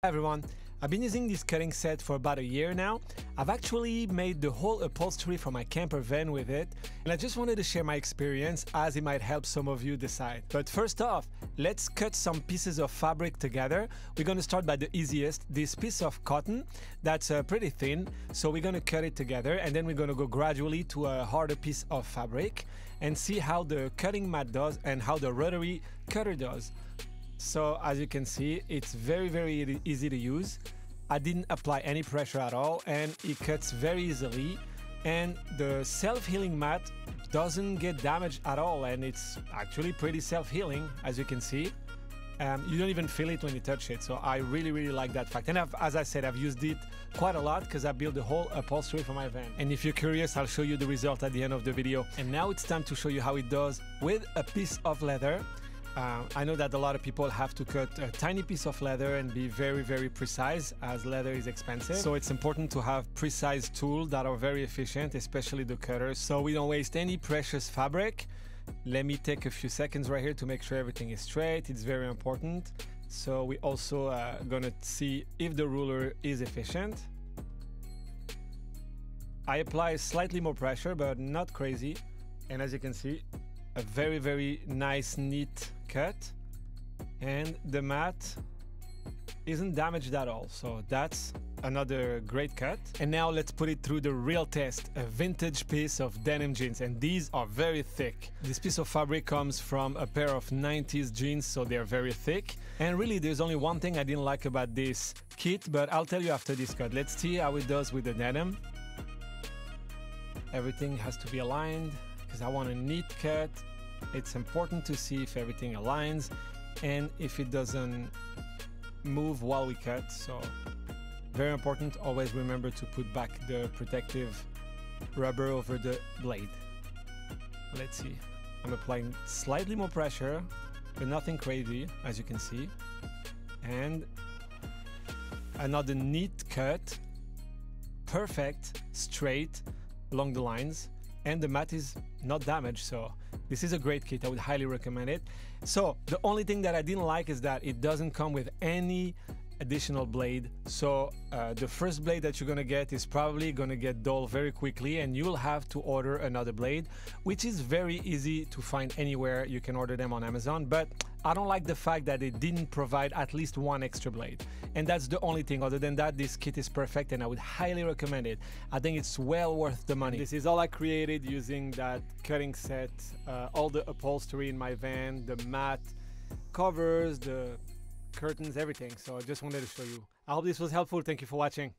Hi everyone, I've been using this cutting set for about a year now. I've actually made the whole upholstery for my camper van with it, and I just wanted to share my experience as it might help some of you decide. But first off, let's cut some pieces of fabric together. We're going to start by the easiest, this piece of cotton that's pretty thin, so we're going to cut it together, and then we're going to go gradually to a harder piece of fabric and see how the cutting mat does and how the rotary cutter does. So as you can see, it's very easy to use. I didn't apply any pressure at all and it cuts very easily, and the self-healing mat doesn't get damaged at all, and it's actually pretty self-healing, as you can see. You don't even feel it when you touch it, so I really like that fact. And as I said, I've used it quite a lot because I built the whole upholstery for my van. And if you're curious, I'll show you the result at the end of the video. And now it's time to show you how it does with a piece of leather. I know that a lot of people have to cut a tiny piece of leather and be very precise, as leather is expensive. So it's important to have precise tools that are very efficient, especially the cutters, so we don't waste any precious fabric. Let me take a few seconds right here to make sure everything is straight. It's very important. So we also gonna see if the ruler is efficient. I apply slightly more pressure, but not crazy. And as you can see, a very nice, neat cut, and the mat isn't damaged at all, so that's another great cut. And now let's put it through the real test, a vintage piece of denim jeans, and these are very thick. This piece of fabric comes from a pair of 90s jeans, so they're very thick. And really, there's only one thing I didn't like about this kit, but I'll tell you after this cut. Let's see how it does with the denim. Everything has to be aligned because I want a neat cut. It's important to see if everything aligns and if it doesn't move while we cut. So very important, always remember to put back the protective rubber over the blade. Let's see, I'm applying slightly more pressure, but nothing crazy, as you can see. And another neat cut, perfect, straight along the lines, and the mat is not damaged, so this is a great kit. I would highly recommend it. So the only thing that I didn't like is that it doesn't come with any additional blade. So the first blade that you're gonna get is probably gonna get dull very quickly, and you'll have to order another blade, which is very easy to find anywhere. You can order them on Amazon, but I don't like the fact that it didn't provide at least one extra blade. And that's the only thing. Other than that, this kit is perfect and I would highly recommend it. I think it's well worth the money. This is all I created using that cutting set, all the upholstery in my van, the mat, covers, the curtains, everything. So I just wanted to show you. I hope this was helpful. Thank you for watching.